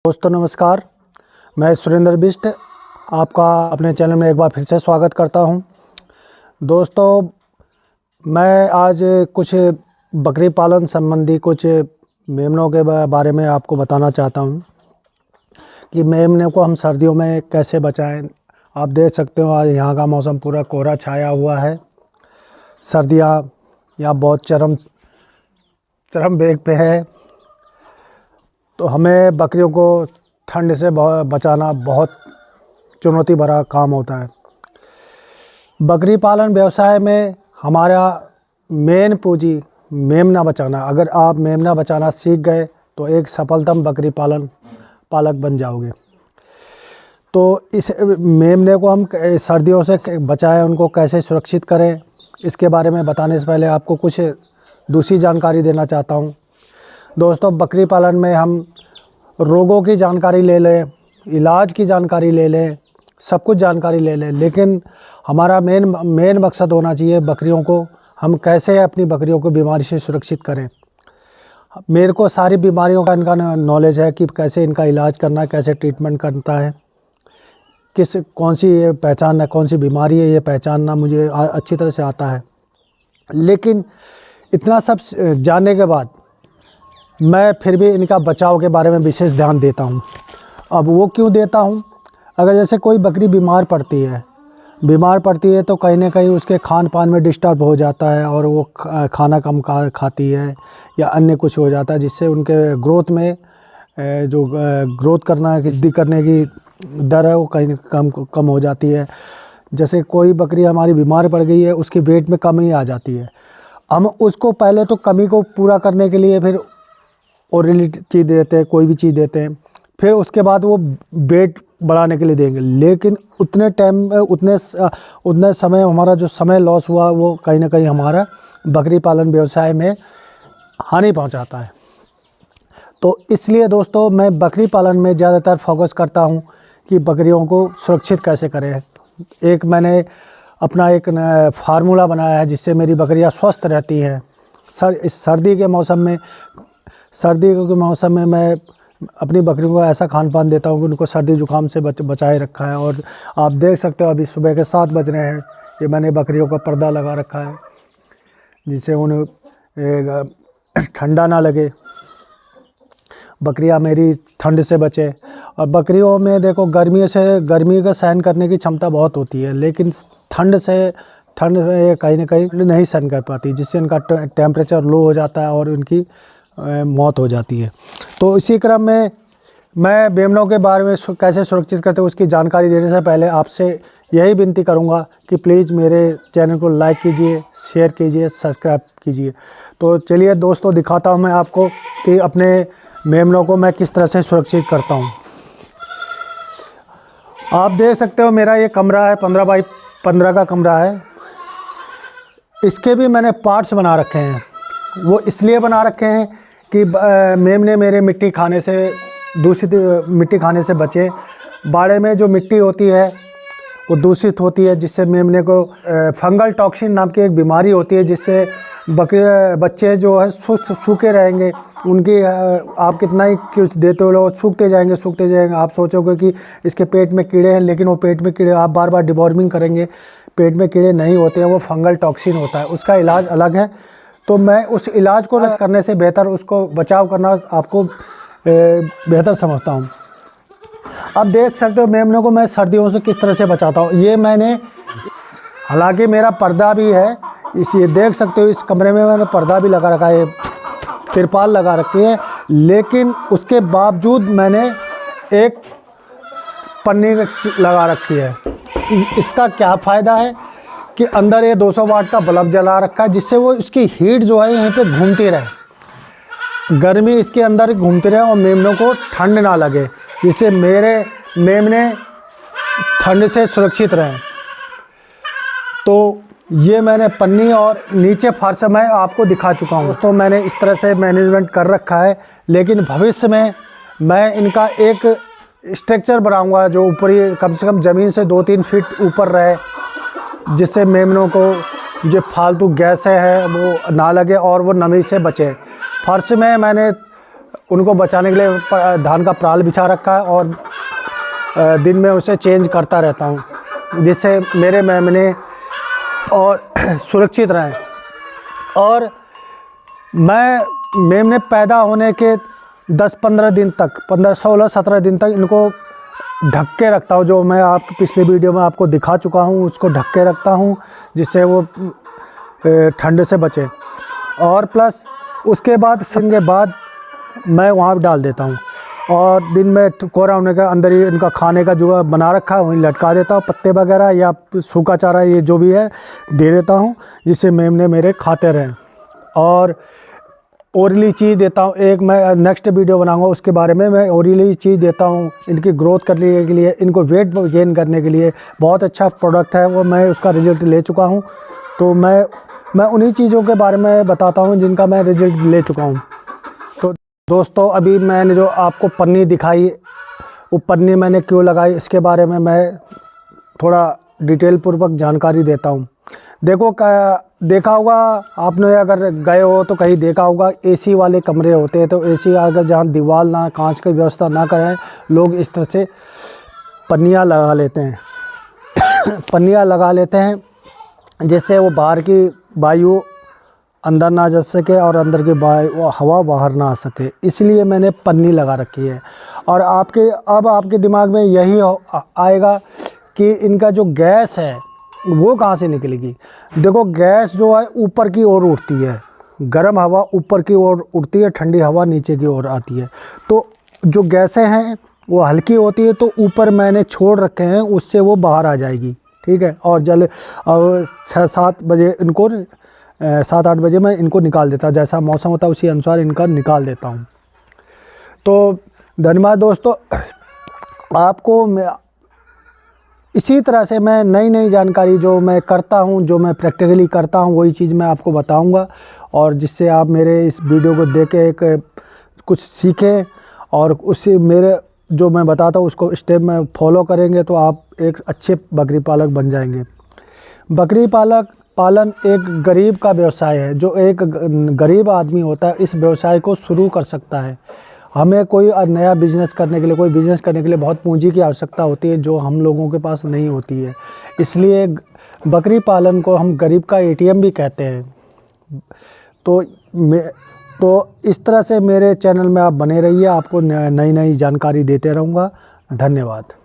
दोस्तों नमस्कार, मैं सुरेंद्र बिष्ट आपका अपने चैनल में एक बार फिर से स्वागत करता हूं। दोस्तों मैं आज कुछ बकरी पालन संबंधी कुछ मेमनों के बारे में आपको बताना चाहता हूं कि मेमने को हम सर्दियों में कैसे बचाएं। आप देख सकते हो आज यहाँ का मौसम पूरा कोहरा छाया हुआ है। सर्दियाँ यहाँ बहुत चरम वेग पे है, तो हमें बकरियों को ठंड से बचाना बहुत चुनौती भरा काम होता है। बकरी पालन व्यवसाय में हमारा मेन पूंजी मेमना बचाना। अगर आप मेमना बचाना सीख गए तो एक सफलतम बकरी पालक बन जाओगे। तो इस मेमने को हम सर्दियों से बचाएं, उनको कैसे सुरक्षित करें, इसके बारे में बताने से पहले आपको कुछ दूसरी जानकारी देना चाहता हूं। दोस्तों बकरी पालन में हम रोगों की जानकारी ले लें, इलाज की जानकारी ले लें, सब कुछ जानकारी ले लें, लेकिन हमारा मेन मकसद होना चाहिए बकरियों को हम कैसे अपनी बकरियों को बीमारी से सुरक्षित करें। मेरे को सारी बीमारियों का इनका नॉलेज है कि कैसे इनका इलाज करना है, कैसे ट्रीटमेंट करता है, कौन सी ये पहचानना, कौन सी बीमारी है ये पहचानना मुझे अच्छी तरह से आता है। लेकिन इतना सब जानने के बाद मैं फिर भी इनका बचाव के बारे में विशेष ध्यान देता हूँ। अब वो क्यों देता हूँ, अगर जैसे कोई बकरी बीमार पड़ती है तो कहीं ना कहीं उसके खान पान में डिस्टर्ब हो जाता है और वो खाना कम खाती है या अन्य कुछ हो जाता है, जिससे उनके ग्रोथ में जो ग्रोथ करने की दर है वो कहीं कम हो जाती है। जैसे कोई बकरी हमारी बीमार पड़ गई है, उसकी वेट में कमी आ जाती है। हम उसको पहले तो कमी को पूरा करने के लिए फिर ओरली चीज़ देते हैं, कोई भी चीज़ देते हैं, फिर उसके बाद वो वेट बढ़ाने के लिए देंगे। लेकिन उतने समय हमारा जो समय लॉस हुआ वो कहीं ना कहीं हमारा बकरी पालन व्यवसाय में हानि पहुंचाता है। तो इसलिए दोस्तों मैं बकरी पालन में ज़्यादातर फोकस करता हूं कि बकरियों को सुरक्षित कैसे करें। एक मैंने अपना एक फार्मूला बनाया है जिससे मेरी बकरियां स्वस्थ रहती हैं। इस सर्दी के मौसम में मैं अपनी बकरियों को ऐसा खान पान देता हूं कि उनको सर्दी जुकाम से बचाए रखा है। और आप देख सकते हो अभी सुबह के 7 बज रहे हैं, ये मैंने बकरियों का पर्दा लगा रखा है जिससे उन्हें ठंडा ना लगे, बकरियां मेरी ठंड से बचे। और बकरियों में देखो गर्मी का सहन करने की क्षमता बहुत होती है, लेकिन ठंड कहीं ना कहीं नहीं सहन कर पाती, जिससे उनका टेम्परेचर लो हो जाता है और उनकी मौत हो जाती है। तो इसी क्रम में मैं मेमनों के बारे में कैसे सुरक्षित करते हैं उसकी जानकारी देने से पहले आपसे यही विनती करूंगा कि प्लीज़ मेरे चैनल को लाइक कीजिए, शेयर कीजिए, सब्सक्राइब कीजिए। तो चलिए दोस्तों दिखाता हूं मैं आपको कि अपने मेमनों को मैं किस तरह से सुरक्षित करता हूं। आप देख सकते हो मेरा ये कमरा है, 15 बाई 15 का कमरा है। इसके भी मैंने पार्ट्स बना रखे हैं। वो इसलिए बना रखे हैं कि मेमने मेरे मिट्टी खाने से बचे। बाड़े में जो मिट्टी होती है वो दूषित होती है, जिससे मेमने को फंगल टॉक्सिन नाम की एक बीमारी होती है, जिससे बच्चे जो है सूखे रहेंगे। उनकी आप कितना ही कुछ देते हो लोग सूखते जाएंगे। आप सोचोगे कि इसके पेट में कीड़े हैं, लेकिन वो पेट में कीड़े आप बार बार डिवॉर्मिंग करेंगे, पेट में कीड़े नहीं होते हैं, वो फंगल टॉक्सिन होता है। उसका इलाज अलग है। तो मैं उस इलाज को करने से बेहतर उसको बचाव करना आपको बेहतर समझता हूँ। अब देख सकते हो मेमनों को मैं सर्दियों से किस तरह से बचाता हूँ। ये मैंने, हालांकि मेरा पर्दा भी है, इसे देख सकते हो इस कमरे में मैंने पर्दा भी लगा रखा है, तिरपाल लगा रखी है, लेकिन उसके बावजूद मैंने एक पन्नी लगा रखी है। इसका क्या फ़ायदा है कि अंदर ये 200 वाट का बल्ब जला रखा है, जिससे वो इसकी हीट जो है यहीं पे घूमती रहे, गर्मी इसके अंदर घूमती रहे और मेमनों को ठंड ना लगे, जिससे मेरे मेमने ठंड से सुरक्षित रहें। तो ये मैंने पन्नी और नीचे फर्श मैं आपको दिखा चुका हूँ। दोस्तों मैंने इस तरह से मैनेजमेंट कर रखा है, लेकिन भविष्य में मैं इनका एक स्ट्रक्चर बनाऊँगा जो ऊपरी कम से कम ज़मीन से 2-3 फीट ऊपर रहे, जिससे मेमनों को जो फालतू गैसें हैं वो ना लगे और वो नमी से बचे। फर्श में मैंने उनको बचाने के लिए धान का पराल बिछा रखा है और दिन में उसे चेंज करता रहता हूँ, जिससे मेरे मेमने और सुरक्षित रहें। और मैं मेमने पैदा होने के 10-15 दिन तक, 15-16-17 दिन तक इनको ढक के रखता हूँ। जो मैं आपकी पिछले वीडियो में आपको दिखा चुका हूँ, उसको ढक के रखता हूँ जिससे वो ठंड से बचे। और प्लस उसके बाद दिन के बाद मैं वहाँ डाल देता हूँ और दिन में कोहरा होने के अंदर ही इनका खाने का जो बना रखा है वहीं लटका देता हूँ। पत्ते वगैरह या सूखा चारा ये जो भी है दे देता हूँ, जिससे मेमने मेरे खाते रहें। और ओरिली चीज़ देता हूँ, एक मैं नेक्स्ट वीडियो बनाऊंगा उसके बारे में। मैं ओरिली चीज़ देता हूँ इनकी ग्रोथ करने के लिए, इनको वेट गेन करने के लिए। बहुत अच्छा प्रोडक्ट है वो, मैं उसका रिज़ल्ट ले चुका हूँ। तो मैं उन्हीं चीज़ों के बारे में बताता हूँ जिनका मैं रिज़ल्ट ले चुका हूँ। तो दोस्तों, अभी मैंने जो आपको पन्नी दिखाई, वो पन्नी मैंने क्यों लगाई इसके बारे में मैं थोड़ा डिटेल पूर्वक जानकारी देता हूँ। देखो, देखा होगा आपने, अगर गए हो तो कहीं देखा होगा, एसी वाले कमरे होते हैं। तो एसी अगर जहाँ दीवार ना, कांच की व्यवस्था ना करें, लोग इस तरह से पन्नियाँ लगा लेते हैं पन्नियाँ लगा लेते हैं, जिससे वो बाहर की वायु अंदर ना जा सके और अंदर की हवा बाहर ना आ सके। इसलिए मैंने पन्नी लगा रखी है। और आपके दिमाग में यही आएगा कि इनका जो गैस है वो कहाँ से निकलेगी। देखो, गैस जो है ऊपर की ओर उड़ती है, गर्म हवा ऊपर की ओर उड़ती है, ठंडी हवा नीचे की ओर आती है। तो जो गैसें हैं वो हल्की होती है, तो ऊपर मैंने छोड़ रखे हैं, उससे वो बाहर आ जाएगी। ठीक है। और 6-7 बजे इनको 7-8 बजे मैं इनको निकाल देता, जैसा मौसम होता है उसी अनुसार इनका निकाल देता हूँ। तो धन्यवाद दोस्तों। आपको इसी तरह से मैं नई जानकारी जो मैं करता हूँ, जो मैं प्रैक्टिकली करता हूँ, वही चीज़ मैं आपको बताऊँगा। और जिससे आप मेरे इस वीडियो को देख के कुछ सीखें और उससे मेरे जो मैं बताता हूँ उसको स्टेप में फॉलो करेंगे, तो आप एक अच्छे बकरी पालक बन जाएंगे। बकरी पालन एक गरीब का व्यवसाय है। जो एक गरीब आदमी होता है इस व्यवसाय को शुरू कर सकता है। हमें कोई नया बिज़नेस करने के लिए, कोई बिज़नेस करने के लिए बहुत पूंजी की आवश्यकता होती है, जो हम लोगों के पास नहीं होती है। इसलिए बकरी पालन को हम गरीब का ATM भी कहते हैं। तो इस तरह से मेरे चैनल में आप बने रहिए, आपको नई जानकारी देते रहूँगा। धन्यवाद।